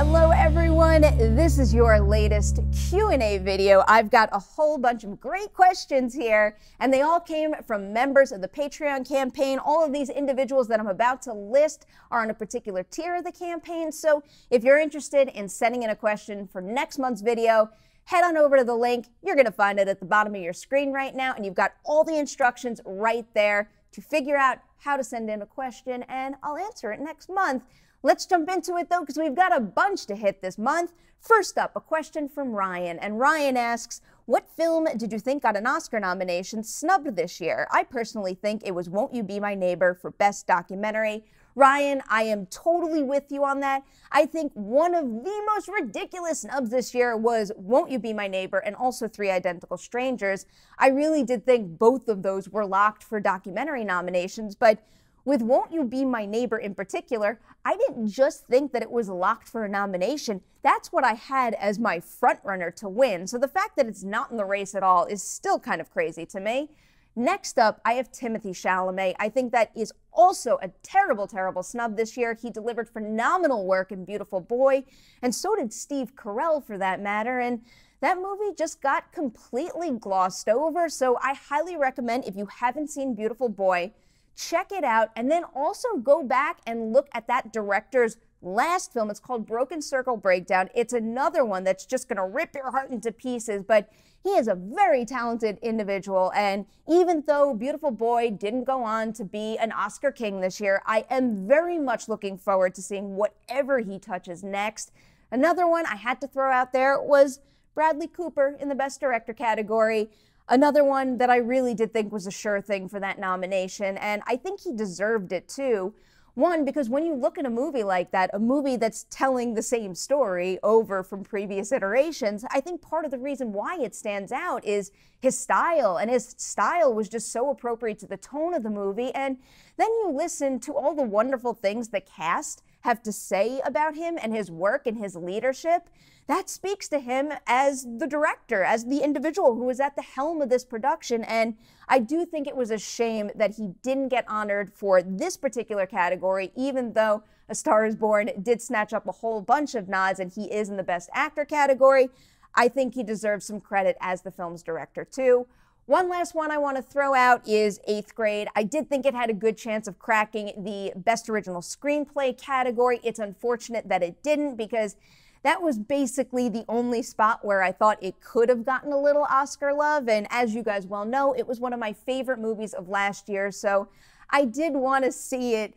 Hello everyone, this is your latest Q&A video. I've got a whole bunch of great questions here, and they all came from members of the Patreon campaign. All of these individuals that I'm about to list are on a particular tier of the campaign, so if you're interested in sending in a question for next month's video, head on over to the link. You're going to find it at the bottom of your screen right now, and you've got all the instructions right there to figure out how to send in a question, and I'll answer it next month. Let's jump into it, though, because we've got a bunch to hit this month. First up, a question from Ryan, and Ryan asks, what film did you think got an Oscar nomination snubbed this year? I personally think it was Won't You Be My Neighbor for Best Documentary. Ryan, I am totally with you on that. I think one of the most ridiculous snubs this year was Won't You Be My Neighbor and also Three Identical Strangers. I really did think both of those were locked for documentary nominations, but with Won't You Be My Neighbor in particular, I didn't just think that it was locked for a nomination. That's what I had as my frontrunner to win. So the fact that it's not in the race at all is still kind of crazy to me. Next up, I have Timothée Chalamet. I think that is also a terrible, terrible snub this year. He delivered phenomenal work in Beautiful Boy, and so did Steve Carell for that matter. And that movie just got completely glossed over. So I highly recommend, if you haven't seen Beautiful Boy, check it out, and then also go back and look at that director's last film. It's called Broken Circle Breakdown. It's another one that's just going to rip your heart into pieces, but he is a very talented individual, and even though Beautiful Boy didn't go on to be an Oscar king this year, I am very much looking forward to seeing whatever he touches next. Another one I had to throw out there was Bradley Cooper in the Best Director category. Another one that I really did think was a sure thing for that nomination, and I think he deserved it too. One, because when you look at a movie like that, a movie that's telling the same story over from previous iterations, I think part of the reason why it stands out is his style, and his style was just so appropriate to the tone of the movie. And then you listen to all the wonderful things the cast have to say about him and his work and his leadership. That speaks to him as the director, as the individual who was at the helm of this production, and I do think it was a shame that he didn't get honored for this particular category, even though A Star is Born did snatch up a whole bunch of nods and he is in the Best Actor category. I think he deserves some credit as the film's director too. One last one I want to throw out is Eighth Grade. I did think it had a good chance of cracking the Best Original Screenplay category. It's unfortunate that it didn't, because that was basically the only spot where I thought it could have gotten a little Oscar love, and as you guys well know, it was one of my favorite movies of last year, so I did want to see it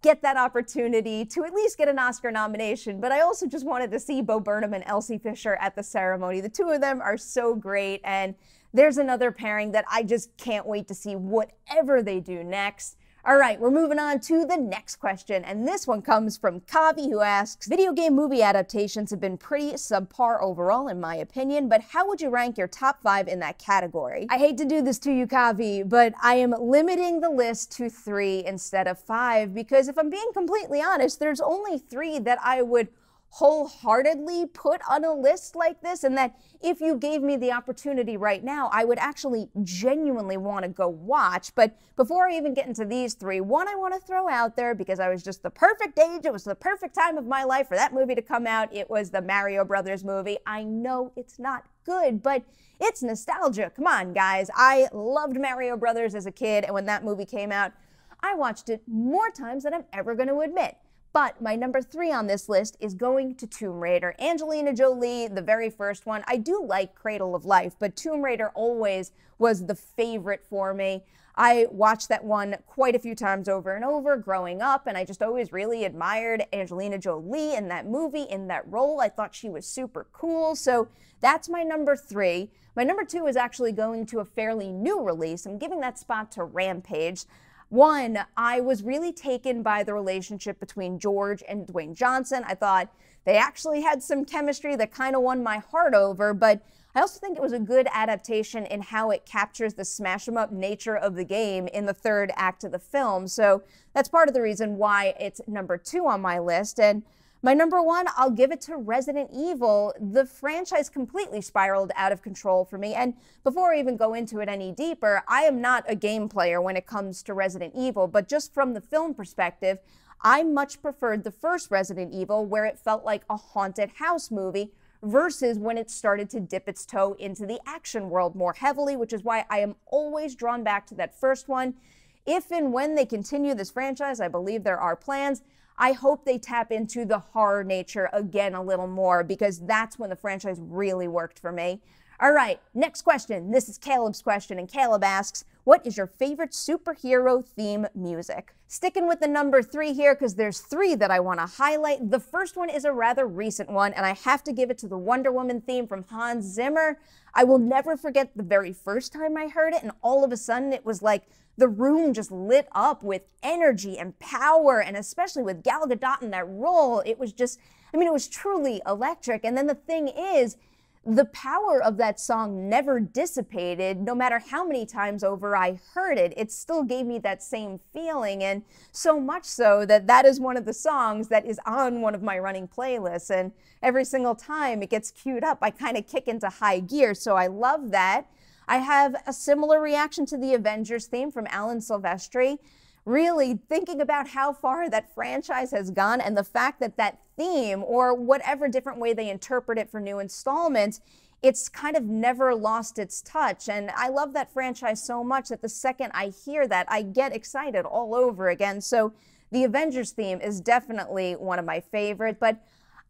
get that opportunity to at least get an Oscar nomination, but I also just wanted to see Bo Burnham and Elsie Fisher at the ceremony. The two of them are so great, and there's another pairing that I just can't wait to see whatever they do next. All right, we're moving on to the next question, and this one comes from Kavi, who asks, video game movie adaptations have been pretty subpar overall, in my opinion, but how would you rank your top 5 in that category? I hate to do this to you, Kavi, but I am limiting the list to 3 instead of 5, because if I'm being completely honest, there's only 3 that I would wholeheartedly put on a list like this, and that if you gave me the opportunity right now, I would actually genuinely want to go watch. But before I even get into these 3, one I want to throw out there, because I was just the perfect age, it was the perfect time of my life for that movie to come out. It was the Mario Brothers movie. I know it's not good, but it's nostalgia. Come on, guys. I loved Mario Brothers as a kid, and when that movie came out, I watched it more times than I'm ever going to admit. But my number 3 on this list is going to Tomb Raider. Angelina Jolie, the very first one. I do like Cradle of Life, but Tomb Raider always was the favorite for me. I watched that one quite a few times over and over growing up, and I just always really admired Angelina Jolie in that movie, in that role. I thought she was super cool, so that's my number 3. My number 2 is actually going to a fairly new release. I'm giving that spot to Rampage. One, I was really taken by the relationship between George and Dwayne Johnson. I thought they actually had some chemistry that kind of won my heart over, but I also think it was a good adaptation in how it captures the smash-em-up nature of the game in the 3rd act of the film. So that's part of the reason why it's number 2 on my list. And my number 1, I'll give it to Resident Evil. The franchise completely spiraled out of control for me, and before I even go into it any deeper, I am not a game player when it comes to Resident Evil, but just from the film perspective, I much preferred the first Resident Evil, where it felt like a haunted house movie, versus when it started to dip its toe into the action world more heavily, which is why I am always drawn back to that first one. If and when they continue this franchise, I believe there are plans, I hope they tap into the horror nature again a little more, because that's when the franchise really worked for me. All right, next question. This is Caleb's question, and Caleb asks, what is your favorite superhero theme music? Sticking with the number 3 here, because there's 3 that I want to highlight. The first one is a rather recent one, and I have to give it to the Wonder Woman theme from Hans Zimmer. I will never forget the very first time I heard it, and all of a sudden it was like the room just lit up with energy and power, and especially with Gal Gadot in that role, it was just, it was truly electric. And then the thing is, the power of that song never dissipated. No matter how many times over I heard it, it still gave me that same feeling, and so much so that that is one of the songs that is on one of my running playlists, and every single time it gets queued up, I kind of kick into high gear, so I love that. I have a similar reaction to the Avengers theme from Alan Silvestri. Really thinking about how far that franchise has gone, and the fact that that theme, or whatever different way they interpret it for new installments, it's kind of never lost its touch. And I love that franchise so much that the second I hear that, I get excited all over again. So the Avengers theme is definitely one of my favorite, but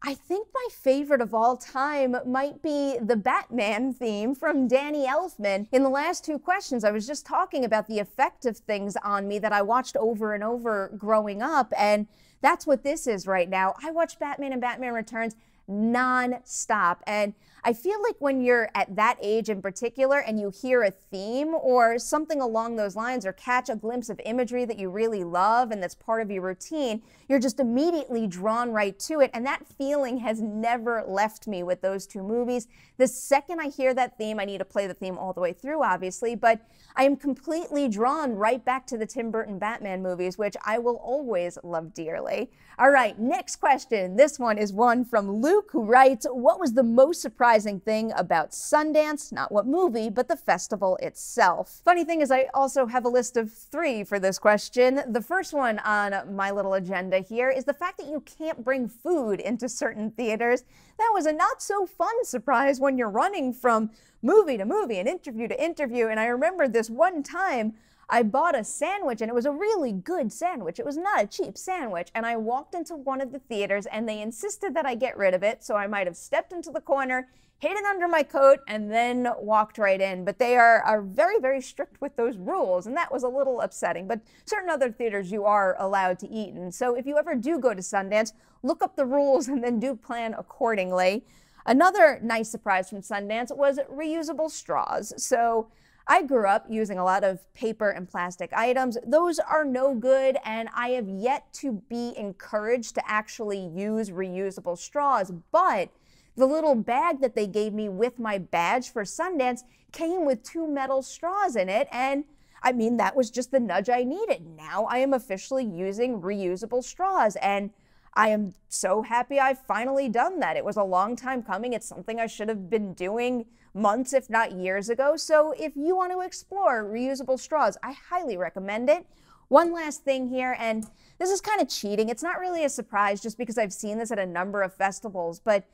I think my favorite of all time might be the Batman theme from Danny Elfman. In the last 2 questions, I was just talking about the effect of things on me that I watched over and over growing up, and that's what this is right now. I watch Batman and Batman Returns non-stop, and I feel like when you're at that age in particular and you hear a theme or something along those lines, or catch a glimpse of imagery that you really love and that's part of your routine, you're just immediately drawn right to it, and that feeling has never left me with those 2 movies. The second I hear that theme, I need to play the theme all the way through, obviously, but I am completely drawn right back to the Tim Burton Batman movies, which I will always love dearly. All right, next question. This one is one from Luke, who writes, what was the most surprising thing about Sundance? Not what movie, but the festival itself. Funny thing is, I also have a list of 3 for this question. The first one on my little agenda here is the fact that you can't bring food into certain theaters. That was a not so fun surprise when you're running from movie to movie and interview to interview. And I remember this one time I bought a sandwich, and it was a really good sandwich. It was not a cheap sandwich. And I walked into one of the theaters, and they insisted that I get rid of it. So I might have stepped into the corner, hid it under my coat, and then walked right in. But they are very, very strict with those rules, and that was a little upsetting. But certain other theaters you are allowed to eat in. So if you ever do go to Sundance, look up the rules and then do plan accordingly. Another nice surprise from Sundance was reusable straws. So I grew up using a lot of paper and plastic items. Those are no good, and I have yet to be encouraged to actually use reusable straws. But the little bag that they gave me with my badge for Sundance came with 2 metal straws in it, and that was just the nudge I needed. Now I am officially using reusable straws, and I am so happy I've finally done that. It was a long time coming. It's something I should have been doing months, if not years ago. So if you want to explore reusable straws, I highly recommend it. One last thing here, and this is kind of cheating. It's not really a surprise just because I've seen this at a number of festivals, but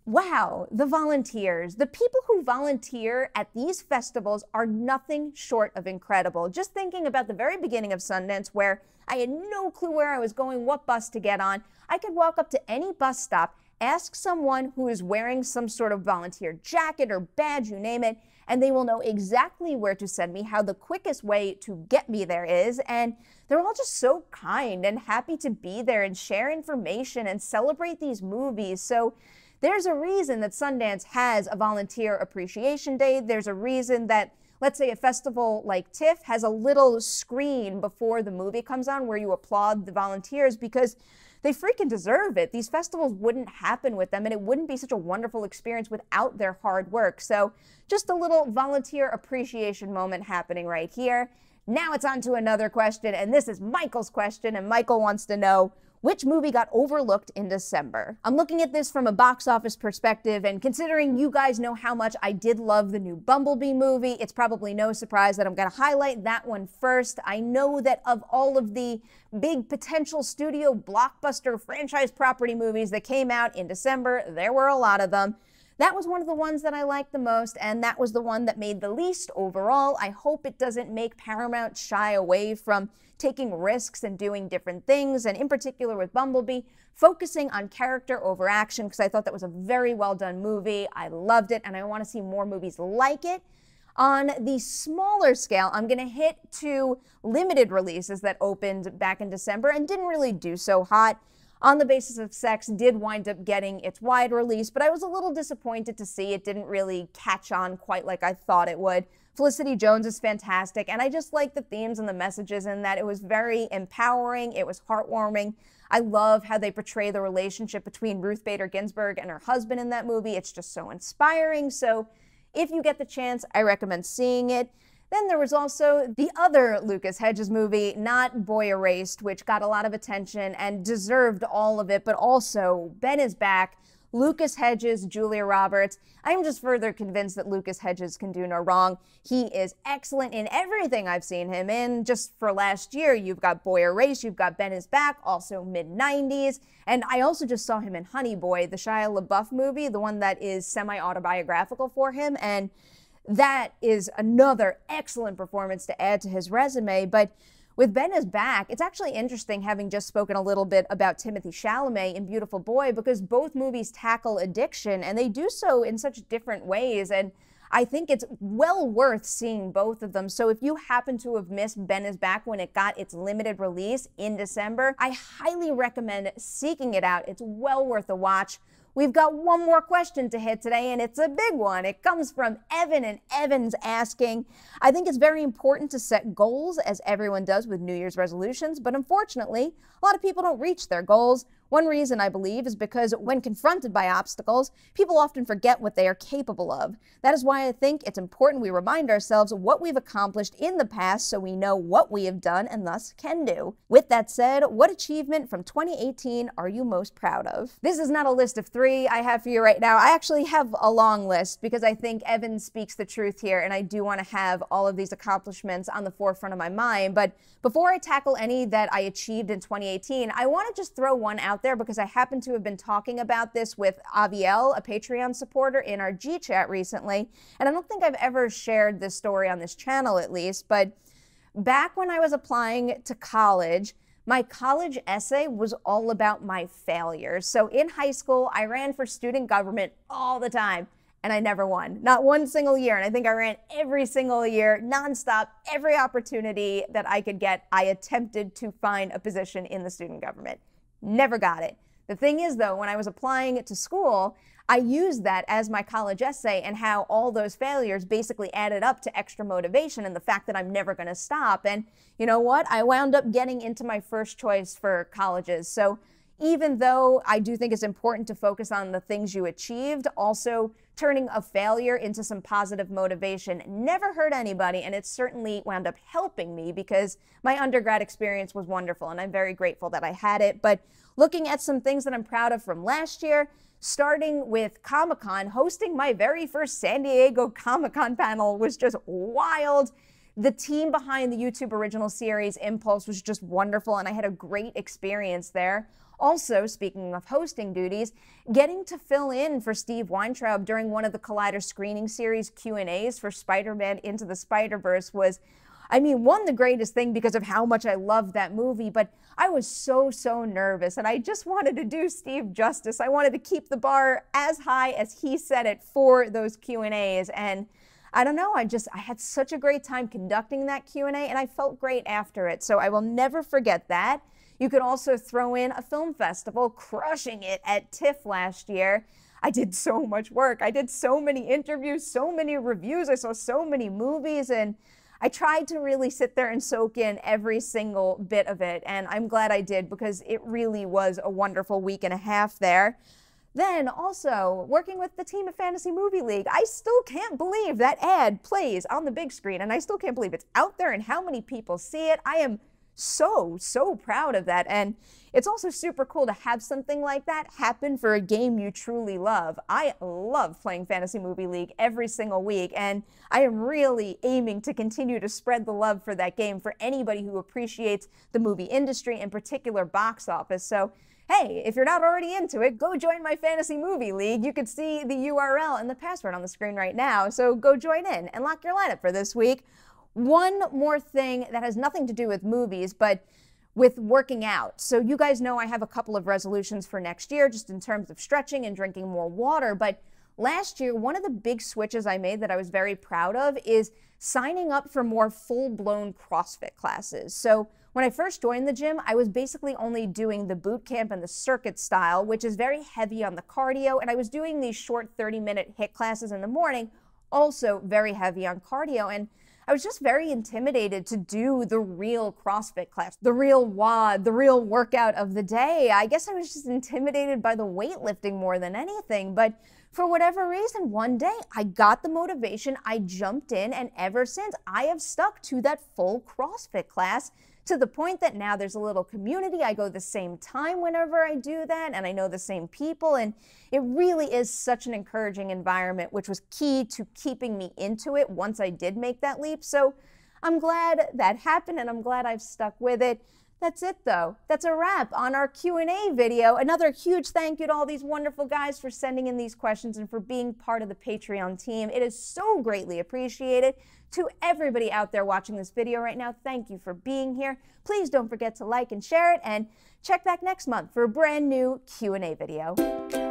wow, the volunteers. The people who volunteer at these festivals are nothing short of incredible. Just thinking about the very beginning of Sundance, where I had no clue where I was going, what bus to get on. I could walk up to any bus stop, ask someone who is wearing some sort of volunteer jacket or badge, you name it, and they will know exactly where to send me, how the quickest way to get me there is. And they're all just so kind and happy to be there and share information and celebrate these movies. So there's a reason that Sundance has a Volunteer Appreciation Day. There's a reason that, let's say, a festival like TIFF has a little screen before the movie comes on where you applaud the volunteers, because they freaking deserve it. These festivals wouldn't happen with them, and it wouldn't be such a wonderful experience without their hard work. So just a little volunteer appreciation moment happening right here. Now it's on to another question, and this is Michael's question, and Michael wants to know, Which movie got overlooked in December? I'm looking at this from a box office perspective, and considering you guys know how much I did love the new Bumblebee movie, it's probably no surprise that I'm going to highlight that one first. I know that of all of the big potential studio blockbuster franchise property movies that came out in December, there were a lot of them. That was one of the ones that I liked the most, and that was the one that made the least overall. I hope it doesn't make Paramount shy away from taking risks and doing different things, and in particular with Bumblebee, focusing on character over action, because I thought that was a very well done movie. I loved it, and I want to see more movies like it. On the smaller scale, I'm going to hit 2 limited releases that opened back in December and didn't really do so hot. On the Basis of Sex did wind up getting its wide release, but I was a little disappointed to see it didn't really catch on quite like I thought it would. Felicity Jones is fantastic, and I just like the themes and the messages in that. It was very empowering, it was heartwarming. I love how they portray the relationship between Ruth Bader Ginsburg and her husband in that movie. It's just so inspiring, so if you get the chance, I recommend seeing it. Then there was also the other Lucas Hedges movie, not Boy Erased, which got a lot of attention and deserved all of it, but also Ben is back. Lucas Hedges, Julia Roberts. I'm just further convinced that Lucas Hedges can do no wrong. He is excellent in everything I've seen him in. Just for last year, you've got Boy Erased, you've got Ben is Back, also mid-90s. And I also just saw him in Honey Boy, the Shia LaBeouf movie, the one that is semi-autobiographical for him. And that is another excellent performance to add to his resume. But with Ben is Back, it's actually interesting having just spoken a little bit about Timothée Chalamet in Beautiful Boy, because both movies tackle addiction, and they do so in such different ways. And I think it's well worth seeing both of them. So if you happen to have missed Ben is Back when it got its limited release in December, I highly recommend seeking it out. It's well worth a watch. We've got one more question to hit today, and it's a big one. It comes from Evan, and Evan's asking, I think it's very important to set goals, as everyone does with New Year's resolutions, but unfortunately, a lot of people don't reach their goals. One reason, I believe, is because when confronted by obstacles, people often forget what they are capable of. That is why I think it's important we remind ourselves of what we've accomplished in the past so we know what we have done and thus can do. With that said, what achievement from 2018 are you most proud of? This is not a list of 3 I have for you right now. I actually have a long list because I think Evan speaks the truth here, and I do want to have all of these accomplishments on the forefront of my mind. But before I tackle any that I achieved in 2018, I want to just throw one out there because I happen to have been talking about this with Aviel, a Patreon supporter, in our G chat recently, and I don't think I've ever shared this story on this channel at least, but back when I was applying to college, my college essay was all about my failures. So in high school, I ran for student government all the time, and I never won. Not one single year, and I think I ran every single year, nonstop, every opportunity that I could get, I attempted to find a position in the student government. Never got it. The thing is, though, when I was applying to school, I used that as my college essay and how all those failures basically added up to extra motivation and the fact that I'm never going to stop. And you know what? I wound up getting into my first choice for colleges. So even though I do think it's important to focus on the things you achieved, also turning a failure into some positive motivation never hurt anybody, and it certainly wound up helping me because my undergrad experience was wonderful, and I'm very grateful that I had it. But looking at some things that I'm proud of from last year, starting with Comic-Con, hosting my very first San Diego Comic-Con panel was just wild. The team behind the YouTube original series Impulse was just wonderful, and I had a great experience there. Also, speaking of hosting duties, getting to fill in for Steve Weintraub during one of the Collider screening series Q&As for Spider-Man Into the Spider-Verse was, I mean, one, the greatest thing because of how much I loved that movie, but I was so nervous, and I just wanted to do Steve justice. I wanted to keep the bar as high as he set it for those Q&As, and I don't know, I had such a great time conducting that Q&A, and I felt great after it, so I will never forget that. You could also throw in a film festival, crushing it at TIFF last year. I did so much work. I did so many interviews, so many reviews. I saw so many movies, and I tried to really sit there and soak in every single bit of it, and I'm glad I did because it really was a wonderful week and a half there. Then also, working with the team at Fantasy Movie League, I still can't believe that ad plays on the big screen, and I still can't believe it's out there and how many people see it. I am so proud of that. And it's also super cool to have something like that happen for a game you truly love. I love playing Fantasy Movie League every single week, and I am really aiming to continue to spread the love for that game for anybody who appreciates the movie industry, in particular box office. So hey, if you're not already into it, go join my Fantasy Movie League. You can see the URL and the password on the screen right now, so go join in and lock your lineup for this week. One more thing that has nothing to do with movies, but with working out. So you guys know I have a couple of resolutions for next year, just in terms of stretching and drinking more water, but last year, one of the big switches I made that I was very proud of is signing up for more full-blown CrossFit classes. So when I first joined the gym, I was basically only doing the boot camp and the circuit style, which is very heavy on the cardio, and I was doing these short 30-minute HIIT classes in the morning, also very heavy on cardio, and I was just very intimidated to do the real CrossFit class, the real WOD, the real workout of the day. I guess I was just intimidated by the weightlifting more than anything, but for whatever reason, one day I got the motivation, I jumped in, and ever since I have stuck to that full CrossFit class, to the point that now there's a little community. I go the same time whenever I do that, and I know the same people, and it really is such an encouraging environment, which was key to keeping me into it once I did make that leap. So I'm glad that happened, and I'm glad I've stuck with it. That's it though. That's a wrap on our Q&A video. Another huge thank you to all these wonderful guys for sending in these questions and for being part of the Patreon team. It is so greatly appreciated. To everybody out there watching this video right now, thank you for being here. Please don't forget to like and share it, and check back next month for a brand new Q&A video.